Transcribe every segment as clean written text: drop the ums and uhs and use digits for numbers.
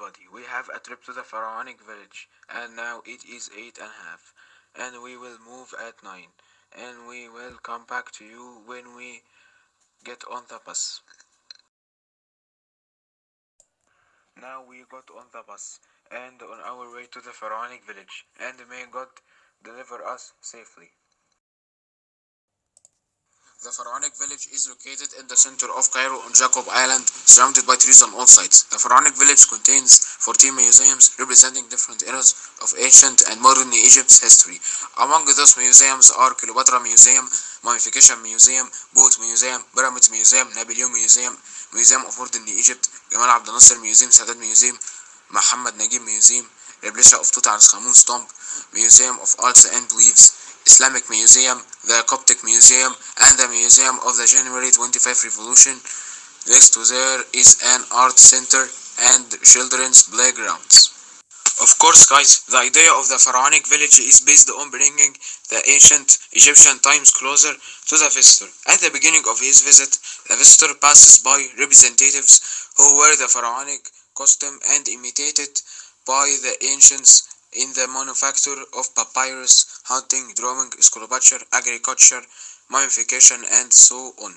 everybody, we have a trip to the pharaonic village, and now it is 8:30, and we will move at 9, and we will come back to you when we get on the bus. Now we got on the bus, and on our way to the pharaonic village, and may God deliver us safely. The pharaonic village is located in the center of Cairo on Jacob Island, surrounded by trees on all sides. The pharaonic village contains 14 museums representing different eras of ancient and modern Egypt's history. Among those museums are Cleopatra Museum, Mummification Museum, Boat Museum, Pyramids Museum, Napoleon Museum, Museum of Modern Egypt, Gamal Abdel Nasser Museum, Sadat Museum, Muhammad Naguib Museum, Replica of Tutankhamun's tomb, Museum of Arts and Beliefs, Islamic Museum, the Coptic Museum, and the Museum of the January 25 Revolution. Next to there is an art center and children's playgrounds. Of course, guys, the idea of the pharaonic village is based on bringing the ancient Egyptian times closer to the visitor. At the beginning of his visit, the visitor passes by representatives who wear the pharaonic costume and imitated by the ancients in the manufacture of papyrus, hunting, drawing, sculpture, agriculture, mummification, and so on.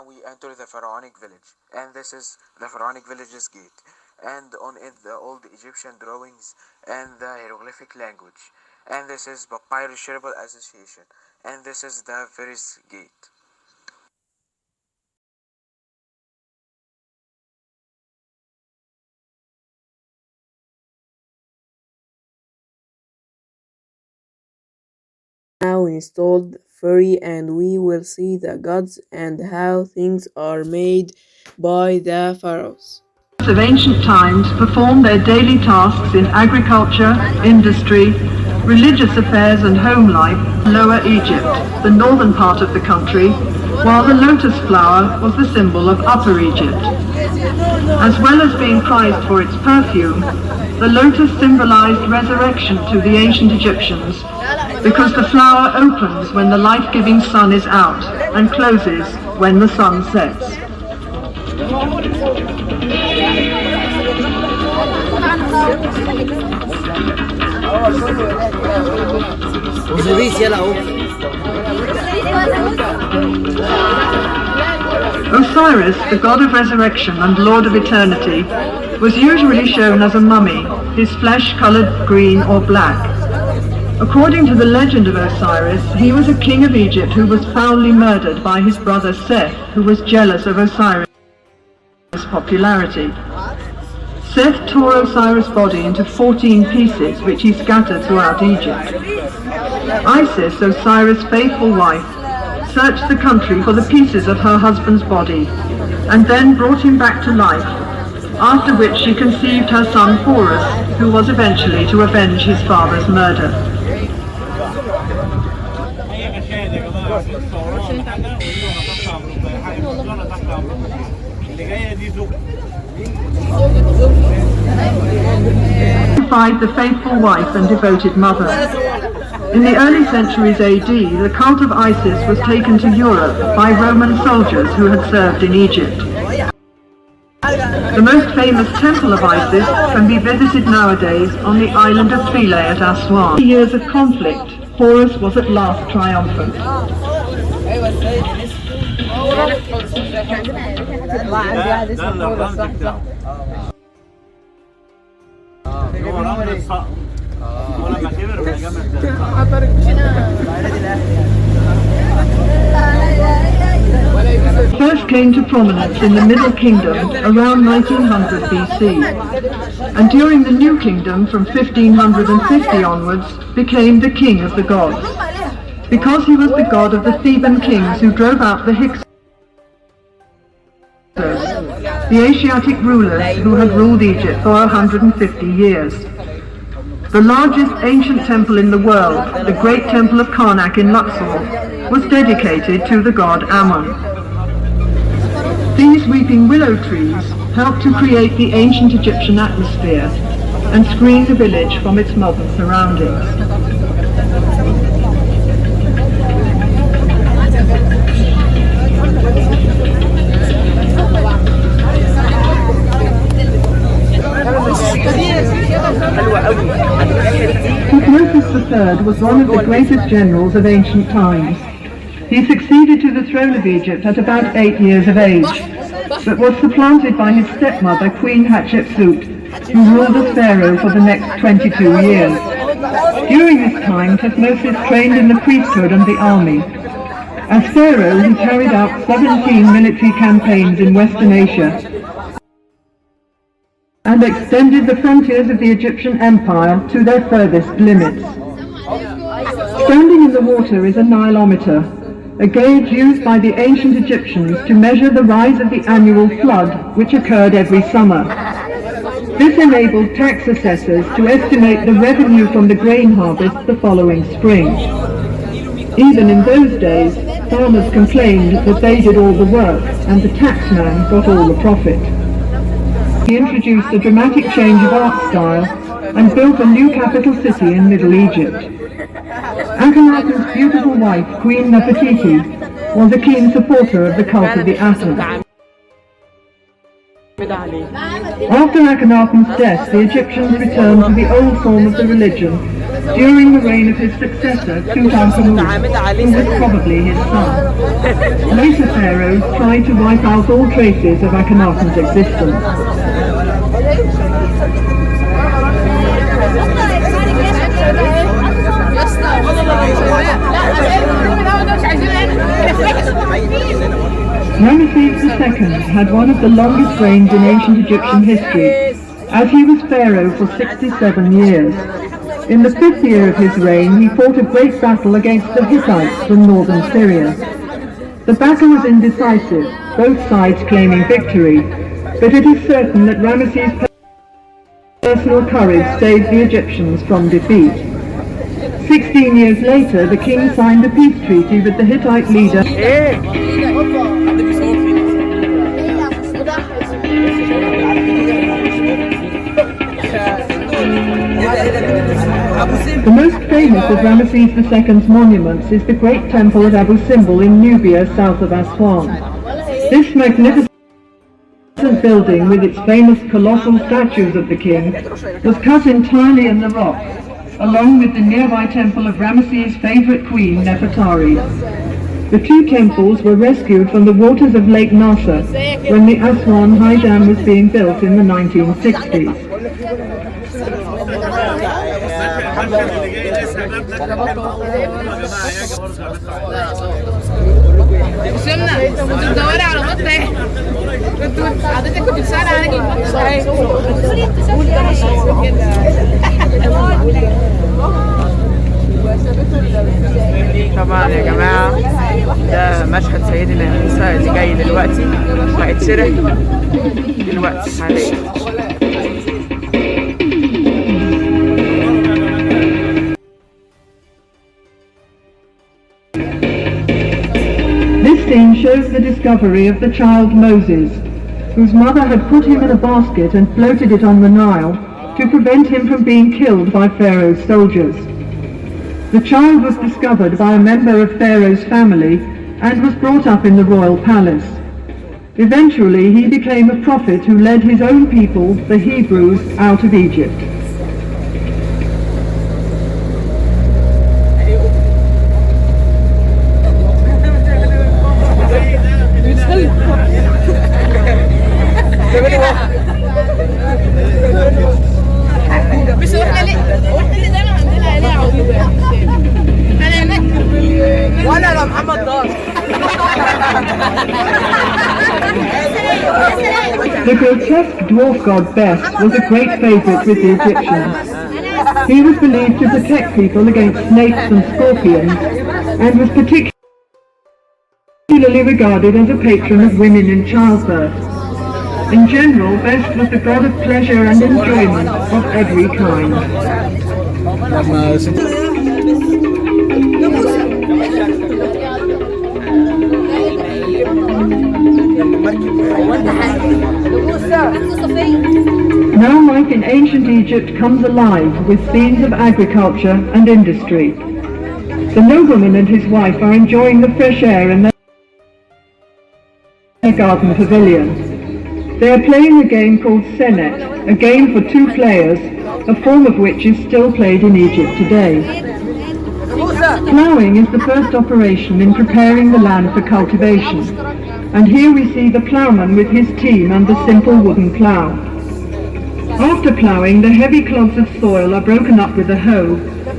We enter the pharaonic village, and this is the pharaonic village's gate, and on it the old Egyptian drawings and the hieroglyphic language, and this is Papyrus Cherubal Association, and this is the Ferris Gate. Now installed ferry, and we will see the gods and how things are made by the pharaohs. Of ancient times performed their daily tasks in agriculture, industry, religious affairs and home life in Lower Egypt, the northern part of the country, while the lotus flower was the symbol of Upper Egypt. As well as being prized for its perfume, the lotus symbolized resurrection to the ancient Egyptians because the flower opens when the life-giving sun is out and closes when the sun sets. Osiris, the god of resurrection and lord of eternity, was usually shown as a mummy, his flesh colored green or black. According to the legend of Osiris, he was a king of Egypt who was foully murdered by his brother Seth, who was jealous of Osiris' popularity. Seth tore Osiris' body into 14 pieces, which he scattered throughout Egypt. Isis, Osiris' faithful wife, searched the country for the pieces of her husband's body, and then brought him back to life, after which she conceived her son Horus, who was eventually to avenge his father's murder. The faithful wife and devoted mother. In the early centuries AD, the cult of Isis was taken to Europe by Roman soldiers who had served in Egypt. The most famous temple of Isis can be visited nowadays on the island of Philae at Aswan. After years of conflict, Horus was at last triumphant. First came to prominence in the Middle Kingdom around 1900 BC, and during the New Kingdom from 1550 onwards became the king of the gods, because he was the god of the Theban kings who drove out the Hyksos. the Asiatic rulers who had ruled Egypt for 150 years. The largest ancient temple in the world, the Great Temple of Karnak in Luxor, was dedicated to the god Ammon. These weeping willow trees helped to create the ancient Egyptian atmosphere and screen the village from its modern surroundings. Thutmose III was one of the greatest generals of ancient times. He succeeded to the throne of Egypt at about 8 years of age, but was supplanted by his stepmother, Queen Hatshepsut, who ruled as pharaoh for the next 22 years. During this time, Thutmose trained in the priesthood and the army. As pharaoh, he carried out 17 military campaigns in Western Asia and extended the frontiers of the Egyptian Empire to their furthest limits. Standing in the water is a Nilometer, a gauge used by the ancient Egyptians to measure the rise of the annual flood which occurred every summer. This enabled tax assessors to estimate the revenue from the grain harvest the following spring. Even in those days, farmers complained that they did all the work and the taxman got all the profit. He introduced a dramatic change of art style and built a new capital city in Middle Egypt. Akhenaten's beautiful wife, Queen Nefertiti, was a keen supporter of the cult of the atom. After Akhenaten's death, the Egyptians returned to the old form of the religion during the reign of his successor, Tutankhamun, who was probably his son. Later pharaohs tried to wipe out all traces of Akhenaten's existence. Ramesses II had one of the longest reigns in ancient Egyptian history, as he was pharaoh for 67 years. In the 5th year of his reign, he fought a great battle against the Hittites from northern Syria. The battle was indecisive, both sides claiming victory, but it is certain that Ramesses' personal courage saved the Egyptians from defeat. 16 years later, the king signed a peace treaty with the Hittite leader. The most famous of Ramesses II's monuments is the great temple at Abu Simbel in Nubia, south of Aswan. This magnificent building, with its famous colossal statues of the king, was cut entirely in the rock, along with the nearby temple of Ramesses' favorite queen, Nefertari. The two temples were rescued from the waters of Lake Nasser when the Aswan High Dam was being built in the 1960s. طبعا يا جماعة ده مشهد سيدنا عيسى اللي جاي دلوقتي وهيتشرح دلوقتي حاليا. This scene shows the discovery of the child Moses, whose mother had put him in a basket and floated it on the Nile to prevent him from being killed by Pharaoh's soldiers. The child was discovered by a member of Pharaoh's family and was brought up in the royal palace. Eventually, he became a prophet who led his own people, the Hebrews, out of Egypt. The grotesque dwarf god Bes was a great favorite with the Egyptians. He was believed to protect people against snakes and scorpions, and was particularly regarded as a patron of women in childbirth. In general, Best was the god of pleasure and enjoyment of every kind. Now life in ancient Egypt comes alive with scenes of agriculture and industry. The nobleman and his wife are enjoying the fresh air in their garden pavilion. They are playing a game called senet, a game for two players, a form of which is still played in Egypt today. Ploughing is the first operation in preparing the land for cultivation, and here we see the ploughman with his team and the simple wooden plough. After ploughing, the heavy clods of soil are broken up with a hoe,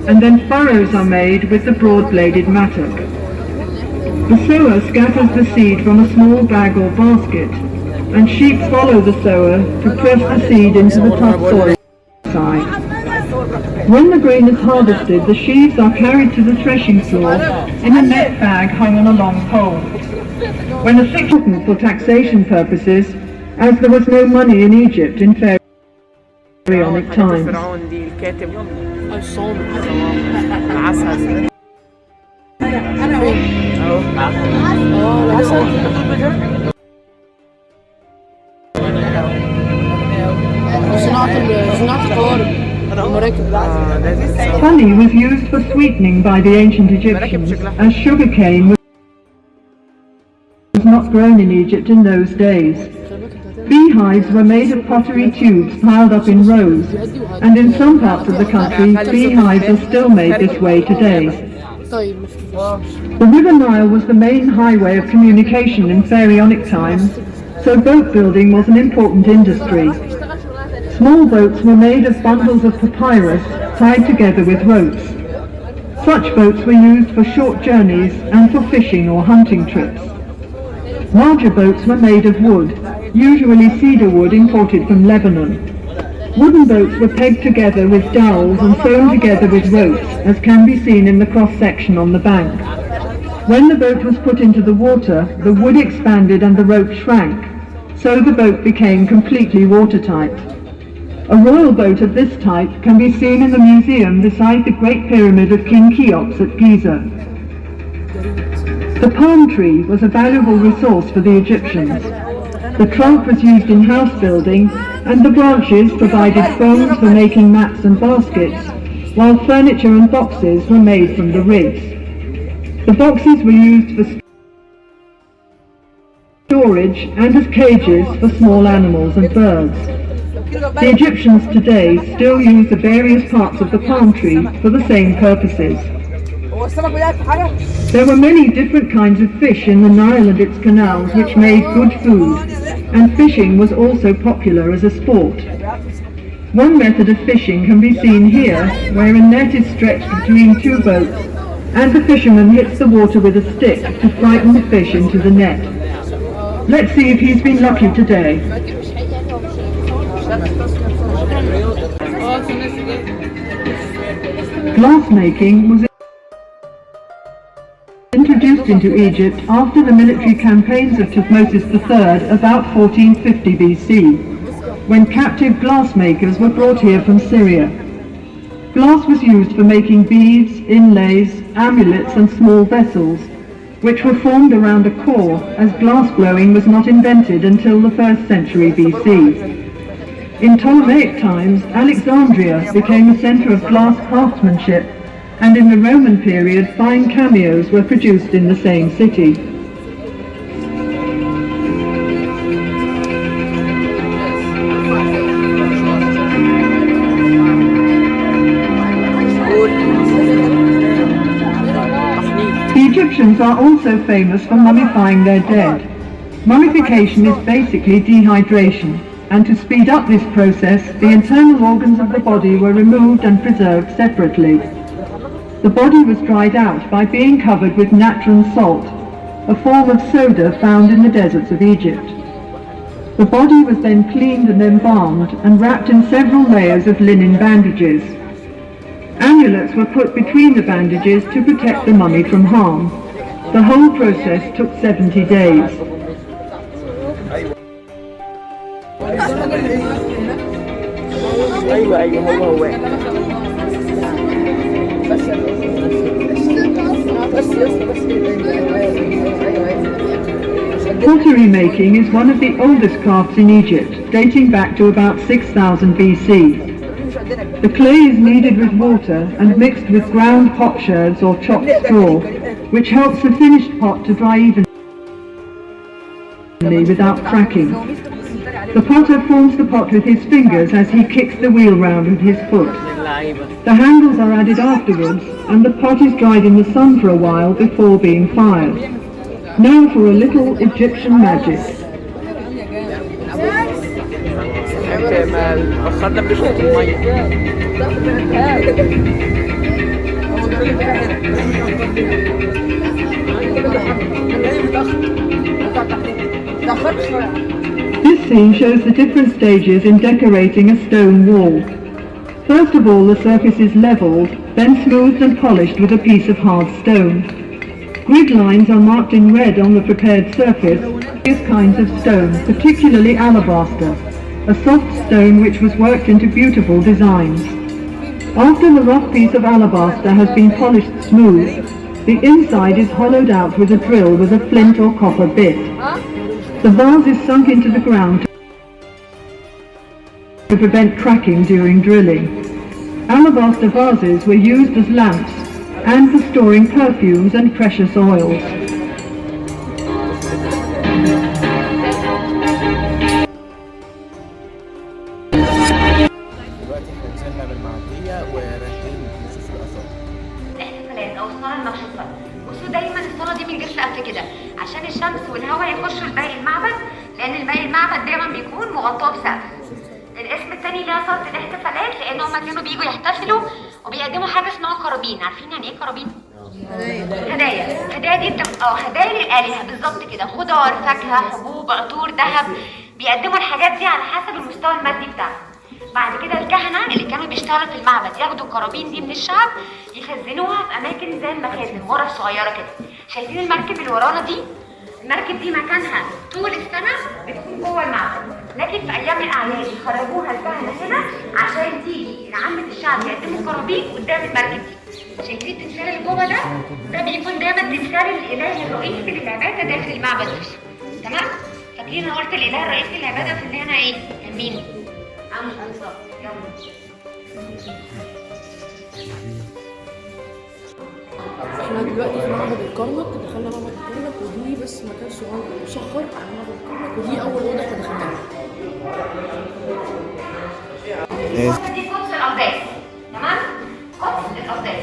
and then furrows are made with the broad-bladed mattock. The sower scatters the seed from a small bag or basket, and sheep follow the sower to press the seed into the tough soil inside. When the grain is harvested, the sheaves are carried to the threshing floor in a net bag hung on a long pole. When a thick for taxation purposes, as there was no money in Egypt in pharaonic times. Honey was used for sweetening by the ancient Egyptians, as sugarcane was not grown in Egypt in those days. Beehives were made of pottery tubes piled up in rows, and in some parts of the country, beehives are still made this way today. The River Nile was the main highway of communication in pharaonic times, so boat building was an important industry. Small boats were made of bundles of papyrus tied together with ropes. Such boats were used for short journeys and for fishing or hunting trips. Larger boats were made of wood, usually cedar wood imported from Lebanon. Wooden boats were pegged together with dowels and sewn together with ropes, as can be seen in the cross-section on the bank. When the boat was put into the water, the wood expanded and the rope shrank, so the boat became completely watertight. A royal boat of this type can be seen in the museum beside the Great Pyramid of King Cheops at Giza. The palm tree was a valuable resource for the Egyptians. The trunk was used in house building, and the branches provided thongs for making mats and baskets, while furniture and boxes were made from the ribs. The boxes were used for storage and as cages for small animals and birds. The Egyptians today still use the various parts of the palm tree for the same purposes. There were many different kinds of fish in the Nile and its canals which made good food, and fishing was also popular as a sport. One method of fishing can be seen here, where a net is stretched between two boats, and the fisherman hits the water with a stick to frighten the fish into the net. Let's see if he's been lucky today. Glass making was introduced into Egypt after the military campaigns of Thutmose III about 1450 BC, when captive glass makers were brought here from Syria. Glass was used for making beads, inlays, amulets and small vessels, which were formed around a core, as glass blowing was not invented until the 1st century BC. In Ptolemaic times, Alexandria became a centre of glass craftsmanship, and in the Roman period, fine cameos were produced in the same city. The Egyptians are also famous for mummifying their dead. Mummification is basically dehydration, and to speed up this process, the internal organs of the body were removed and preserved separately. The body was dried out by being covered with natron salt, a form of soda found in the deserts of Egypt. The body was then cleaned and embalmed and wrapped in several layers of linen bandages. Amulets were put between the bandages to protect the mummy from harm. The whole process took 70 days. ايوه ايوه هو بس يا اسطى بس Pottery making is one of the oldest crafts in Egypt, dating back to about 6000 BC. The clay is kneaded with water and mixed with ground potsherds or chopped straw, which helps the finished pot to dry evenly without cracking. The potter forms the pot with his fingers as he kicks the wheel round with his foot. The handles are added afterwards, and the pot is dried in the sun for a while before being fired. Now for a little Egyptian magic. This scene shows the different stages in decorating a stone wall. First of all, the surface is leveled, then smoothed and polished with a piece of hard stone. Grid lines are marked in red on the prepared surface with various kinds of stone, particularly alabaster, a soft stone which was worked into beautiful designs. After the rough piece of alabaster has been polished smooth, the inside is hollowed out with a drill with a flint or copper bit. The vase is sunk into the ground to prevent cracking during drilling. Alabaster vases were used as lamps and for storing perfumes and precious oils. دلوقتي احنا نزلنا بالمعدية ورايحين نشوف الآثار. احتفالات او الصاله النشطه. بصوا دايما الصاله دي من غير سقف كده عشان الشمس والهواء يخشوا لباقي المعبد، لان باقي المعبد دايما بيكون مغطاه بسقف. الاسم التاني ليها صاله الاحتفالات لان هما كانوا بيجوا يحتفلوا وبيقدموا حاجه اسمها قرابين. عارفين يعني ايه قرابين؟ هدايا دي هدايا للآلهة بالظبط كده، خضار، فاكهة، حبوب، عطور، ذهب. بيقدموا الحاجات دي على حسب المستوى المادي بتاعهم. بعد كده الكهنة اللي كانوا بيشتغلوا في المعبد ياخدوا القرابين دي من الشعب يخزنوها في أماكن زي المخازن، غرف صغيرة كده. شايفين المركب اللي ورانا دي؟ المركب دي مكانها طول السنة بتكون جوه المعبد، لكن في أيام الأعياد يخرجوها الكهنة هنا عشان تيجي لعامة الشعب يقدموا قرابين قدام المركب دي. شايفين التمثال اللي جوه ده؟ ده بيكون دايما تمثال الإله الرئيسي للعبادة داخل المعبد نفسه. تمام؟ فاكرين أنا قلت الإله الرئيسي للعبادة في هنا إيه؟ كان مين؟ بالظبط. يلا. احنا دلوقتي في معبد الكرنك، دخلنا معبد الكرنك ودي بس مكان صغير مصغر على معبد الكرنك، ودي أول أوضة احنا دخلناها. دي قدس الأقداس. تمام؟ قدس الأقداس.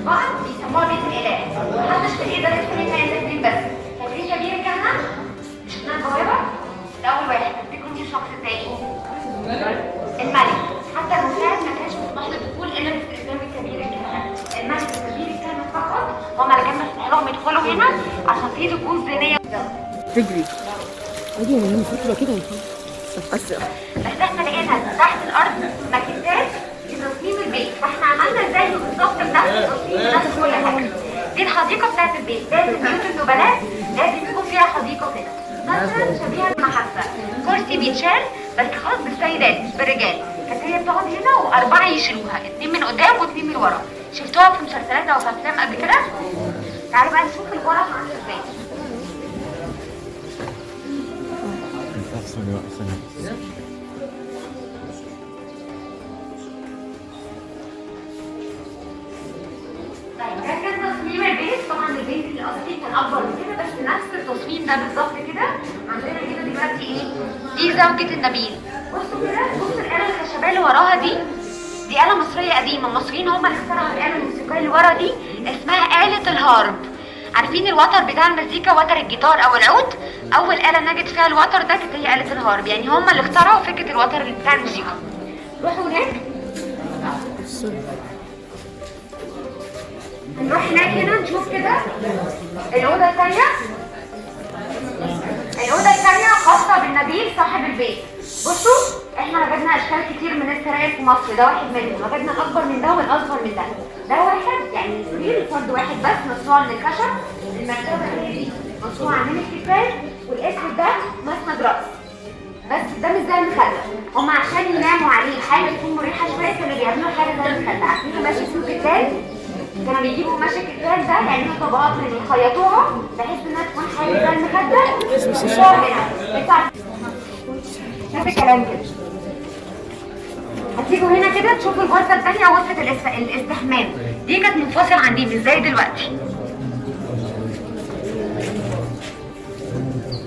بعض بيسموها بيت الإله. محدش كان يقدر يدخل هنا إلا اتنين بس. فاكرين كبير الكهنة؟ شفناها الجوابة؟ ده أول واحد. تفتكروا مين الشخص التاني؟ الملك. حتى المساعد ما كانش مسموح له الدخول الا باستئذان كبير الكهنه. الملك وكبير الكهنه فقط هما اللي كان مسموح لهم يدخلوا هنا عشان في طقوس دينيه. تجري. ايوه انا فاكره كده بس احنا لقينا تحت الارض ماكيتات لتصميم البيت، فاحنا عملنا زيه بالظبط بنفس التصميم بنفس كل حاجه. دي الحديقه بتاعت البيت، لازم بيوت النبلاء لازم يكون فيها حديقه كده مثلا شبيهه بالمحبه، كرسي بيتشال بس خاص بالسيدات مش بالرجال. كانت هي بتقعد هنا واربعه يشيلوها، اتنين من قدام واتنين من ورا. شفتوها في مسلسلات او في افلام قبل كده؟ تعالوا بقى نشوف الغرف عامله ازاي. طيب ده كان تصميم البيت. طبعا البيت الاصلي كان اكبر من كده بس نفس التصميم ده بالظبط كده. عندنا هنا دلوقتي ايه؟ دي زوجة النبيل. بصوا كده، بصوا الآلة الخشبية اللي وراها دي آلة مصرية قديمة، المصريين هم اللي اخترعوا الآلة الموسيقية اللي ورا دي، اسمها آلة الهارب. عارفين الوتر بتاع المزيكا، وتر الجيتار أو العود؟ أول آلة نجد فيها الوتر ده كانت هي آلة الهارب، يعني هم اللي اخترعوا فكرة الوتر بتاع الموسيقى. روحوا هناك. نروح هناك هنا نشوف كده الأوضة الثانية. الأوضة الثانية خاصة بالنبيل صاحب البيت. بصوا احنا وجدنا اشكال كتير من السراير في مصر، ده واحد منهم. وجدنا الاكبر من ده والاصغر من ده. ده واحد يعني سرير فرد واحد بس مصنوع من الخشب. المرتبة دي مصنوعة من التيفال، والاسود ده مسند رأس. بس ده مش زي المخدة. هما عشان يناموا عليه حاجة تكون مريحة شوية كانوا بيعملوا حاجة زي المخدة. عارفين ماشي اسمه كتان؟ كانوا بيجيبوا ماشي كتان ده يعملوا طبقات من يخيطوها بحيث انها تكون حاجة زي المخدة. هنا نفس الكلام كده. هتيجوا هنا كده تشوفوا الغرفة الثانية غرفة الاستحمام. دي كانت منفصلة عن دي مش زي دلوقتي.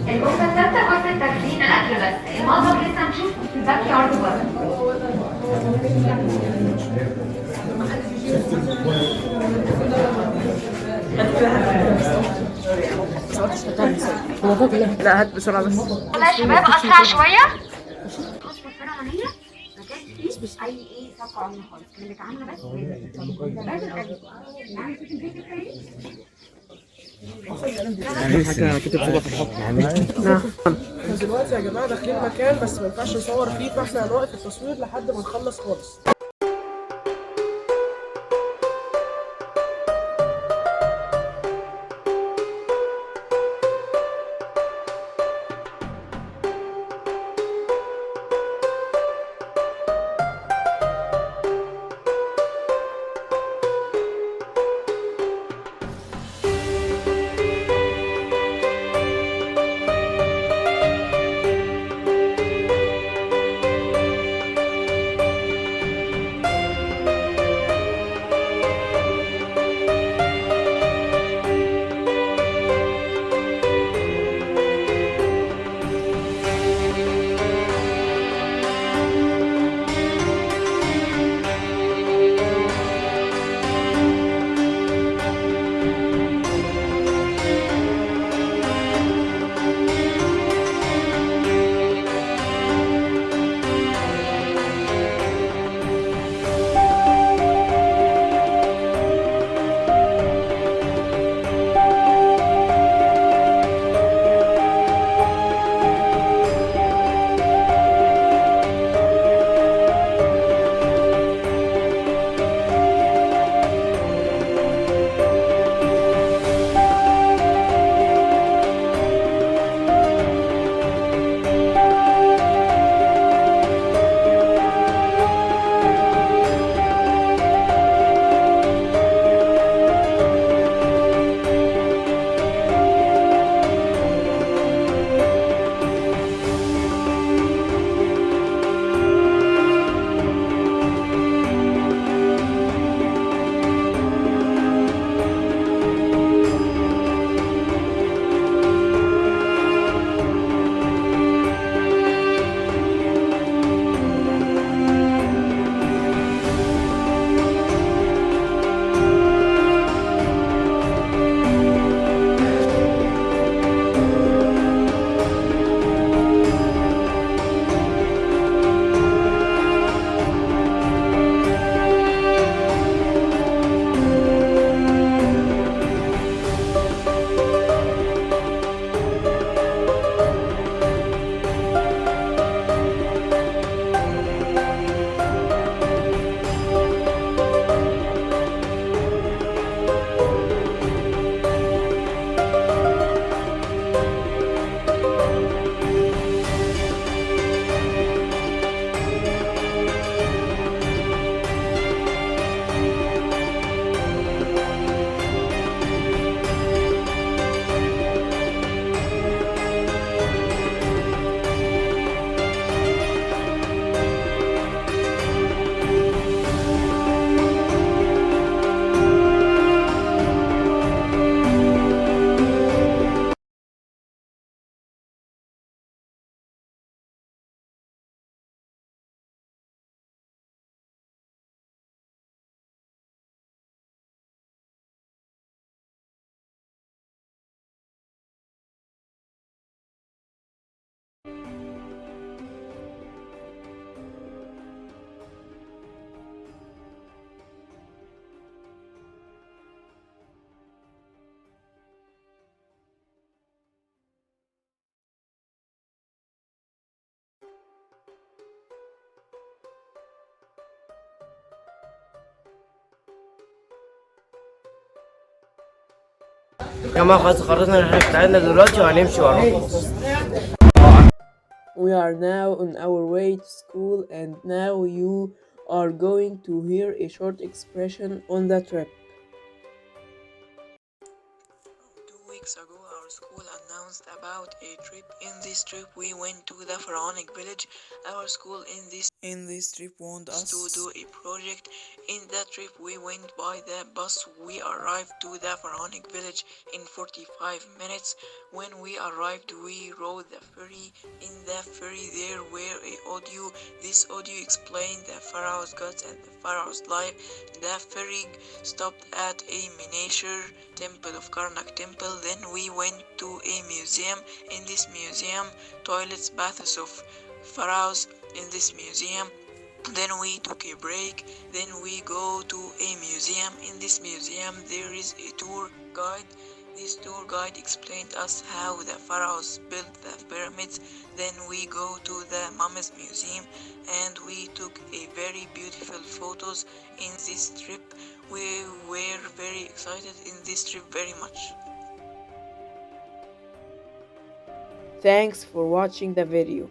الغرفة الثالثة غرفة تخزين الأكل بس. المطبخ لسه هنشوفه في الباك يارد بره. لا هات بسرعة بس. يلا يا شباب أسرع شوية. القصر الفرعونية ما كانش فيه أي صفقة عملة خالص. كانت عاملة بس حاجة كتب صورة في الحكم. نعم. دلوقتي يا جماعة داخلين مكان بس ما ينفعش نصور فيه، فاحنا هنوقف التصوير لحد ما نخلص خالص. يا جماعة خلاص خلصنا الرحلة بتاعتنا دلوقتي وهنمشي وراكم. We are now on our way to school, and now you are going to hear a short expression on the trip. 2 weeks ago, our school announced about a trip. In this trip, we went to the pharaonic village. Our school in this trip wanted us to do a project. In that trip, we went by the bus. We arrived to the pharaonic village in 45 minutes. When we arrived, we rode the ferry. In the ferry, there were a audio. This audio explained the pharaoh's gods and the pharaoh's life. The ferry stopped at a miniature temple of Karnak temple. Then we went to a museum. In this museum, toilets, baths of pharaohs in this museum. Then we took a break. Then we go to a museum. In this museum, there is a tour guide. This tour guide explained us how the pharaohs built the pyramids. Then we go to the mummies museum and we took a very beautiful photos in this trip. We were very excited in this trip very much. Thanks for watching the video.